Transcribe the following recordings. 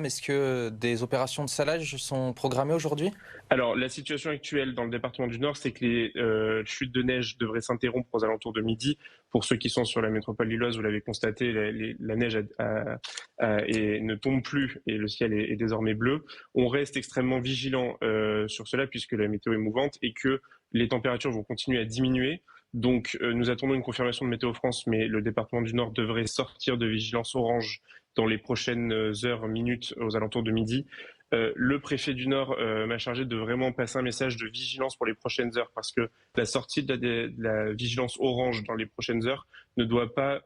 Est-ce que des opérations de salage sont programmées aujourd'hui? Alors, la situation actuelle dans le département du Nord, c'est que les chutes de neige devraient s'interrompre aux alentours de midi. Pour ceux qui sont sur la métropole lilloise, vous l'avez constaté, la neige ne tombe plus et le ciel est désormais bleu. On reste extrêmement vigilant sur cela puisque la météo est mouvante et que les températures vont continuer à diminuer. Donc, nous attendons une confirmation de Météo France, mais le département du Nord devrait sortir de vigilance orange dans les prochaines heures, minutes, aux alentours de midi. Le préfet du Nord m'a chargé de vraiment passer un message de vigilance pour les prochaines heures parce que la sortie de la vigilance orange dans les prochaines heures ne doit pas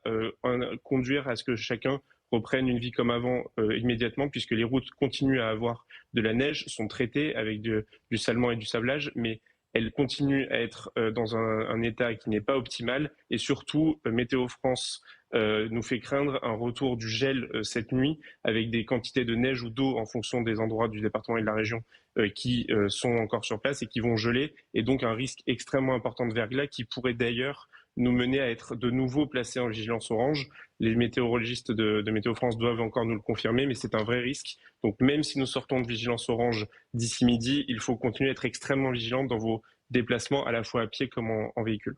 conduire à ce que chacun reprenne une vie comme avant immédiatement puisque les routes continuent à avoir de la neige, sont traitées avec du salement et du sablage, mais elles continuent à être dans un état qui n'est pas optimal et surtout Météo France nous fait craindre un retour du gel cette nuit avec des quantités de neige ou d'eau en fonction des endroits du département et de la région qui sont encore sur place et qui vont geler et donc un risque extrêmement important de verglas qui pourrait d'ailleurs nous mener à être de nouveau placés en vigilance orange. Les météorologistes de Météo France doivent encore nous le confirmer, mais c'est un vrai risque. Donc même si nous sortons de vigilance orange d'ici midi, il faut continuer à être extrêmement vigilant dans vos déplacements à la fois à pied comme en véhicule.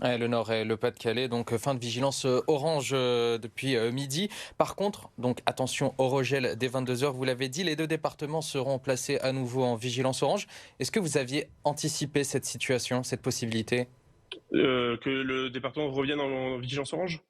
Ouais, le Nord et le Pas-de-Calais, donc fin de vigilance orange depuis midi. Par contre, donc attention au regel dès 22 heures. Vous l'avez dit, les deux départements seront placés à nouveau en vigilance orange. Est-ce que vous aviez anticipé cette situation, cette possibilité? Que le département revienne en vigilance orange?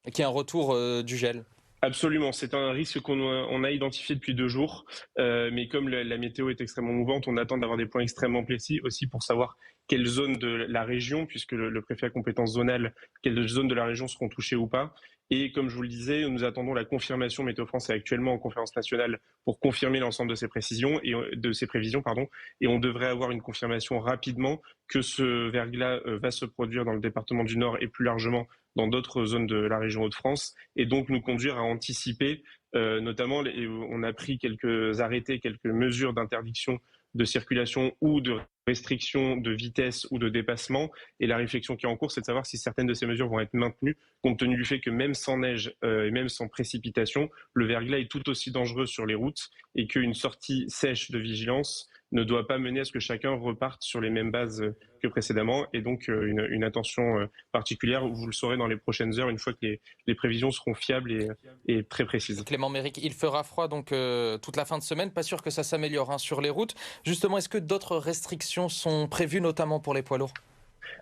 Qu'il y ait un retour du gel? Absolument, c'est un risque on a identifié depuis 2 jours, mais comme la météo est extrêmement mouvante, on attend d'avoir des points extrêmement précis aussi pour savoir quelles zones de la région, puisque le préfet a compétence zonale, quelles zones de la région seront touchées ou pas. Et comme je vous le disais, nous attendons la confirmation. Météo France est actuellement en conférence nationale pour confirmer l'ensemble de ces précisions et de ces prévisions, pardon. Et on devrait avoir une confirmation rapidement que ce verglas va se produire dans le département du Nord et plus largement dans d'autres zones de la région Hauts-de-France et donc nous conduire à anticiper, notamment, on a pris quelques arrêtés, quelques mesures d'interdiction de circulation ou de restriction de vitesse ou de dépassement. Et la réflexion qui est en cours, c'est de savoir si certaines de ces mesures vont être maintenues, compte tenu du fait que même sans neige et même sans précipitation, le verglas est tout aussi dangereux sur les routes et qu'une sortie sèche de vigilance ne doit pas mener à ce que chacun reparte sur les mêmes bases que précédemment. Et donc une attention particulière, vous le saurez dans les prochaines heures, une fois que les prévisions seront fiables et très précises. Clément Méric, il fera froid donc toute la fin de semaine. Pas sûr que ça s'améliore hein, sur les routes. Justement, est-ce que d'autres restrictions sont prévues, notamment pour les poids lourds?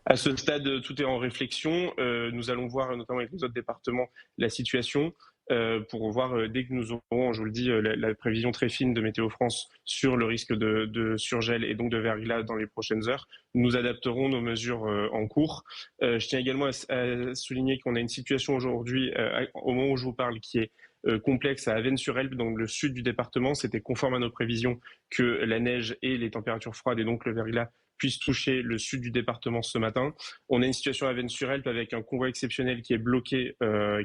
À ce stade, tout est en réflexion. Nous allons voir, notamment avec les autres départements, la situation pour voir dès que nous aurons, je vous le dis, la prévision très fine de Météo France sur le risque de surgel et donc de verglas dans les prochaines heures. Nous adapterons nos mesures en cours. Je tiens également à souligner qu'on a une situation aujourd'hui, au moment où je vous parle, qui est complexe à Avesnes-sur-Helpe, dans le sud du département. C'était conforme à nos prévisions que la neige et les températures froides et donc le verglas puissent toucher le sud du département ce matin. On a une situation à Avesnes-sur-Helpe avec un convoi exceptionnel qui est bloqué,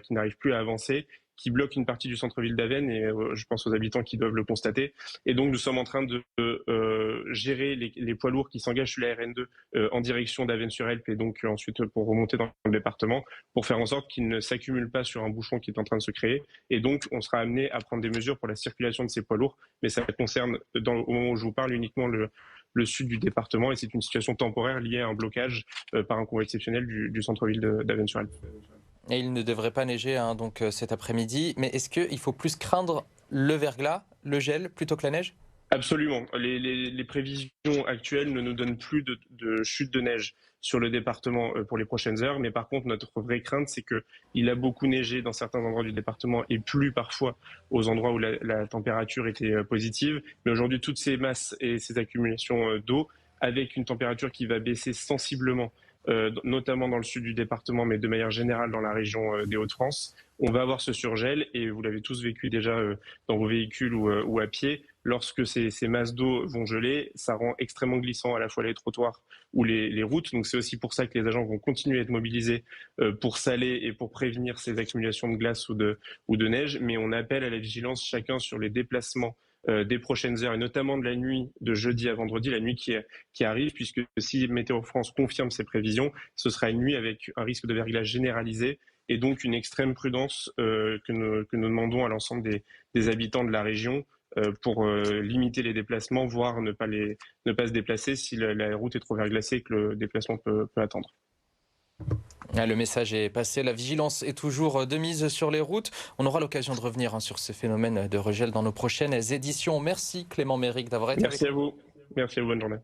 qui n'arrive plus à avancer, qui bloque une partie du centre-ville d'Avesnes et je pense aux habitants qui doivent le constater. Et donc nous sommes en train de gérer les poids lourds qui s'engagent sur la RN2 en direction d'Avesnes-sur-Helpe et donc ensuite pour remonter dans le département pour faire en sorte qu'ils ne s'accumulent pas sur un bouchon qui est en train de se créer. Et donc on sera amené à prendre des mesures pour la circulation de ces poids lourds, mais ça concerne au moment où je vous parle uniquement le sud du département et c'est une situation temporaire liée à un blocage par un convoi exceptionnel du centre-ville d'Avesnes-sur-Helpe. Et il ne devrait pas neiger hein, donc cet après-midi. Mais est-ce qu'il faut plus craindre le verglas, le gel, plutôt que la neige? Absolument. Les prévisions actuelles ne nous donnent plus de chute de neige sur le département pour les prochaines heures. Mais par contre, notre vraie crainte, c'est qu'il a beaucoup neigé dans certains endroits du département et plu parfois aux endroits où la température était positive. Mais aujourd'hui, toutes ces masses et ces accumulations d'eau, avec une température qui va baisser sensiblement, notamment dans le sud du département, mais de manière générale dans la région des Hauts-de-France, on va avoir ce surgel et vous l'avez tous vécu déjà dans vos véhicules ou à pied. Lorsque ces masses d'eau vont geler, ça rend extrêmement glissant à la fois les trottoirs ou les routes. Donc c'est aussi pour ça que les agents vont continuer à être mobilisés pour saler et pour prévenir ces accumulations de glace ou de neige. Mais on appelle à la vigilance chacun sur les déplacements des prochaines heures et notamment de la nuit de jeudi à vendredi, la nuit qui arrive, puisque si Météo France confirme ses prévisions, ce sera une nuit avec un risque de verglas généralisé et donc une extrême prudence que nous demandons à l'ensemble des habitants de la région pour limiter les déplacements, voire ne pas se déplacer si la route est trop verglacée et que le déplacement peut attendre. Le message est passé. La vigilance est toujours de mise sur les routes. On aura l'occasion de revenir sur ces phénomènes de regel dans nos prochaines éditions. Merci Clément Méric d'avoir été avec nous. Merci à vous. Merci à vous. Bonne journée.